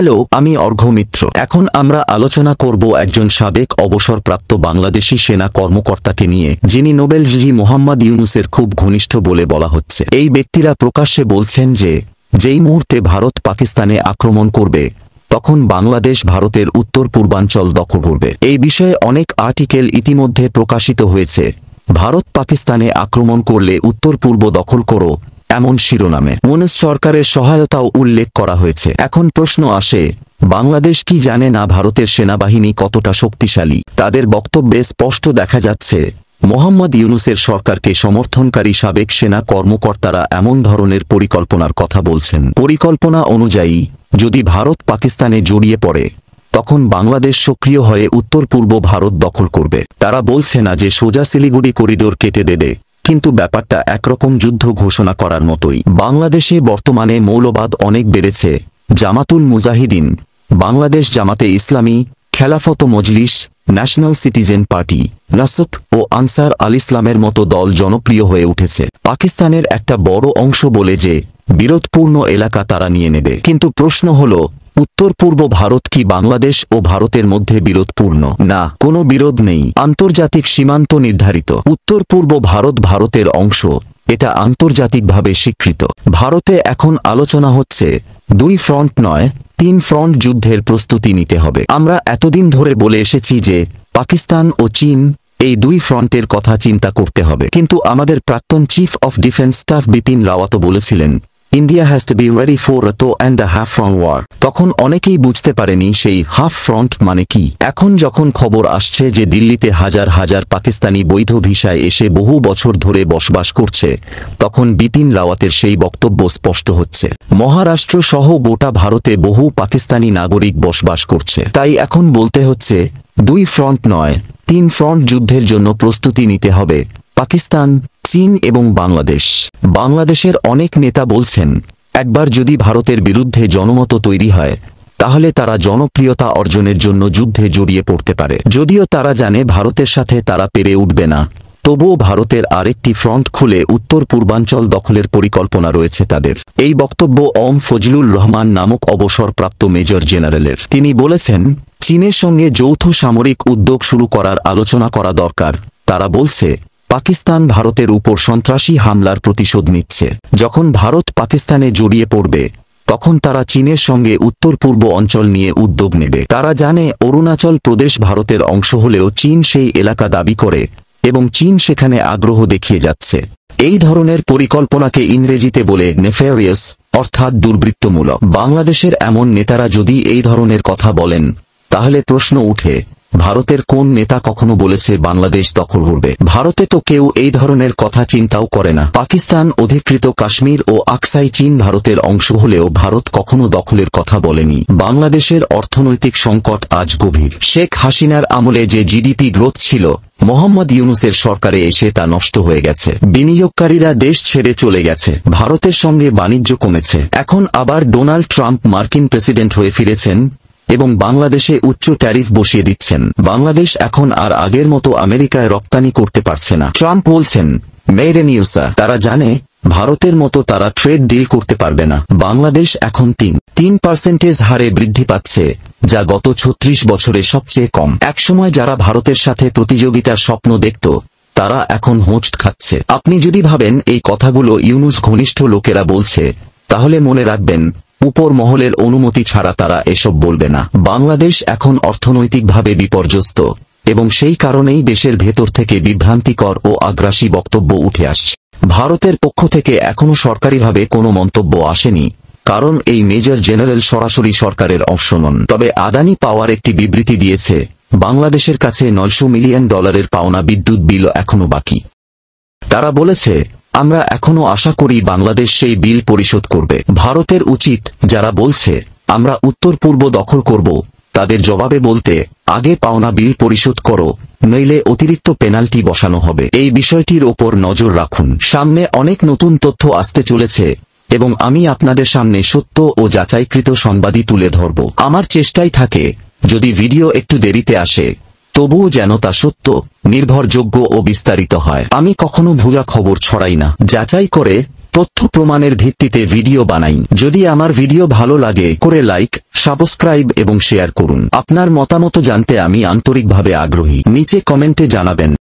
Hello, আমি অর্ঘ্যমিত্র। এখন আমরা আলোচনা করব একজন সাবেক অবসরপ্রাপ্ত বাংলাদেশি সেনা কর্মকর্তাকে নিয়ে, যিনি নোবেলজয়ী মোহাম্মদ ইউনূসের খুব ঘনিষ্ঠ বলে বলা হচ্ছে। এই ব্যক্তিরা প্রকাশ্যে বলছেন যে যেই মুহূর্তে ভারত পাকিস্তানে আক্রমণ করবে তখন বাংলাদেশ ভারতের উত্তর পূর্বাঞ্চল দখল করবে। এই বিষয়ে অনেক আর্টিকেল ইতিমধ্যে প্রকাশিত হয়েছে। ভারত পাকিস্তানে আক্রমণ করলে উত্তর পূর্ব দখল করো, এমন শিরোনামে ইউনূস সরকারের সহায়তাও উল্লেখ করা হয়েছে। এখন প্রশ্ন আসে, বাংলাদেশ কি জানে না ভারতের সেনাবাহিনী কতটা শক্তিশালী? তাদের বক্তব্যে স্পষ্ট দেখা যাচ্ছে মোহাম্মদ ইউনূসের সরকারকে সমর্থনকারী সাবেক সেনা কর্মকর্তারা এমন ধরনের পরিকল্পনার কথা বলছেন। পরিকল্পনা অনুযায়ী যদি ভারত পাকিস্তানে জড়িয়ে পড়ে তখন বাংলাদেশ সক্রিয় হয়ে উত্তর পূর্ব ভারত দখল করবে। তারা বলছে না যে সোজা শিলিগুড়ি করিডোর কেটে দেবে, কিন্তু ব্যাপারটা একরকম যুদ্ধ ঘোষণা করার মতোই। বাংলাদেশে বর্তমানে মৌলবাদ অনেক বেড়েছে। জামাতুল মুজাহিদিন, বাংলাদেশ জামাতে ইসলামী, Khelafat Majlis, national citizen party, নাসক ও আনসার আল ইসলামের মতো দল জনপ্রিয় হয়ে উঠেছে। পাকিস্তানের একটা বড় অংশ বলে যে বিরোধপূর্ণ এলাকা তারা নিয়ে নেবে। কিন্তু প্রশ্ন হল, উত্তর পূর্ব ভারত কি বাংলাদেশ ও ভারতের মধ্যে বিরোধপূর্ণ? না, কোনো বিরোধ নেই। আন্তর্জাতিক সীমান্ত নির্ধারিত। উত্তর পূর্ব ভারত ভারতের অংশ, এটা আন্তর্জাতিকভাবে স্বীকৃত। ভারতে এখন আলোচনা হচ্ছে 2 ফ্রন্ট নয় 3 ফ্রন্ট যুদ্ধের প্রস্তুতি নিতে হবে। আমরা এতদিন ধরে বলে এসেছি যে পাকিস্তান ও চীন এই 2 ফ্রন্টের কথা চিন্তা করতে হবে, কিন্তু আমাদের প্রাক্তন chief of defence staff Bipin Rawat বলেছিলেন India has to be ready for a 2.5 front war. তখন অনেকেই বুঝতে পারেনি সেই হাফ ফ্রন্ট মানে কি। এখন যখন খবর আসছে যে দিল্লিতে হাজার হাজার পাকিস্তানি বৈধ ভিসায় এসে বহু বছর ধরে বসবাস করছে, তখন বিপিন রাওয়াতের সেই বক্তব্য স্পষ্ট হচ্ছে। মহারাষ্ট্র সহ গোটা ভারতে বহু পাকিস্তানি নাগরিক বসবাস করছে। তাই এখন বলতে হচ্ছে 2 ফ্রন্ট নয় 3 ফ্রন্ট যুদ্ধের জন্য প্রস্তুতি নিতে হবে পাকিস্তান, চীন এবং বাংলাদেশ। বাংলাদেশের অনেক নেতা বলছেন একবার যদি ভারতের বিরুদ্ধে জনমত তৈরি হয় তাহলে তারা জনপ্রিয়তা অর্জনের জন্য যুদ্ধে জড়িয়ে পড়তে পারে। যদিও তারা জানে ভারতের সাথে তারা পেরে উঠবে না, তবুও ভারতের আরেকটি ফ্রন্ট খুলে উত্তর পূর্বাঞ্চল দখলের পরিকল্পনা রয়েছে তাদের। এই বক্তব্য ফজলুর রহমান নামক অবসরপ্রাপ্ত মেজর জেনারেলের। তিনি বলেছেন চীনের সঙ্গে যৌথ সামরিক উদ্যোগ শুরু করার আলোচনা করা দরকার। তারা বলছে পাকিস্তান ভারতের উপর সন্ত্রাসী হামলার প্রতিশোধ নিচ্ছে। যখন ভারত পাকিস্তানে জড়িয়ে পড়বে তখন তারা চীনের সঙ্গে উত্তর পূর্ব অঞ্চল নিয়ে উদ্যোগ নেবে। তারা জানে অরুণাচল প্রদেশ ভারতের অংশ হলেও চীন সেই এলাকা দাবি করে এবং চীন সেখানে আগ্রহ দেখিয়ে যাচ্ছে। এই ধরনের পরিকল্পনাকে ইংরেজিতে বলে নেফেরিয়াস, অর্থাৎ দুর্বৃত্তমূলক। বাংলাদেশের এমন নেতারা যদি এই ধরনের কথা বলেন তাহলে প্রশ্ন উঠে, ভারতের কোন নেতা কখনো বলেছে বাংলাদেশ দখল করবে? ভারতে তো কেউ এই ধরনের কথা চিন্তাও করে না। পাকিস্তান অধিকৃত কাশ্মীর ও আকসাই চীন ভারতের অংশ হলেও ভারত কখনো দখলের কথা বলেনি। বাংলাদেশের অর্থনৈতিক সংকট আজ গভীর। শেখ হাসিনার আমলে যে জিডিপি গ্রোথ ছিল, মোহাম্মদ ইউনূসের সরকারে এসে তা নষ্ট হয়ে গেছে। বিনিয়োগকারীরা দেশ ছেড়ে চলে গেছে। ভারতের সঙ্গে বাণিজ্য কমেছে। এখন আবার ডোনাল্ড ট্রাম্প মার্কিন প্রেসিডেন্ট হয়ে ফিরেছেন এবং বাংলাদেশে উচ্চ ট্যারিফ বসিয়ে দিচ্ছেন। বাংলাদেশ এখন আর আগের মতো আমেরিকায় রপ্তানি করতে পারছে না। ট্রাম্প বলছেন মেড ইন ইউএসএ। তারা জানে ভারতের মতো তারা ট্রেড ডিল করতে পারবে না। বাংলাদেশ এখন 3% হারে বৃদ্ধি পাচ্ছে, যা গত 36 বছরে সবচেয়ে কম। একসময় যারা ভারতের সাথে প্রতিযোগিতার স্বপ্ন দেখত তারা এখন হোঁচট খাচ্ছে। আপনি যদি ভাবেন এই কথাগুলো ইউনূস ঘনিষ্ঠ লোকেরা বলছে, তাহলে মনে রাখবেন উপর মহলের অনুমতি ছাড়া তারা এসব বলবে না। বাংলাদেশ এখন অর্থনৈতিকভাবে বিপর্যস্ত এবং সেই কারণেই দেশের ভেতর থেকে বিভ্রান্তিকর ও আগ্রাসী বক্তব্য উঠে আসছে। ভারতের পক্ষ থেকে এখনো সরকারিভাবে কোনো মন্তব্য আসেনি, কারণ এই মেজর জেনারেল সরাসরি সরকারের অংশ নন। তবে আদানি পাওয়ার একটি বিবৃতি দিয়েছে বাংলাদেশের কাছে $900 মিলিয়ন পাওনা বিদ্যুৎ বিল এখনো বাকি। তারা বলেছে আমরা এখনো আশা করি বাংলাদেশ সেই বিল পরিশোধ করবে। ভারতের উচিত যারা বলছে আমরা উত্তর পূর্ব দখল করব তাদের জবাবে বলতে, আগে পাওনা বিল পরিশোধ করো, নইলে অতিরিক্ত পেনাল্টি বসানো হবে। এই বিষয়টির ওপর নজর রাখুন। সামনে অনেক নতুন তথ্য আসতে চলেছে এবং আমি আপনাদের সামনে সত্য ও যাচাইকৃত সংবাদই তুলে ধরব। আমার চেষ্টাই থাকে যদি ভিডিও একটু দেরিতে আসে তবুও যেন তা সত্য, নির্ভরযোগ্য ও বিস্তারিত হয়। আমি কখনো ভুয়া খবর ছড়াই না। যাচাই করে তথ্য প্রমাণের ভিত্তিতে ভিডিও বানাই। যদি আমার ভিডিও ভালো লাগে করে লাইক, সাবস্ক্রাইব এবং শেয়ার করুন। আপনার মতামত জানতে আমি আন্তরিকভাবে আগ্রহী। নিচে কমেন্টে জানাবেন।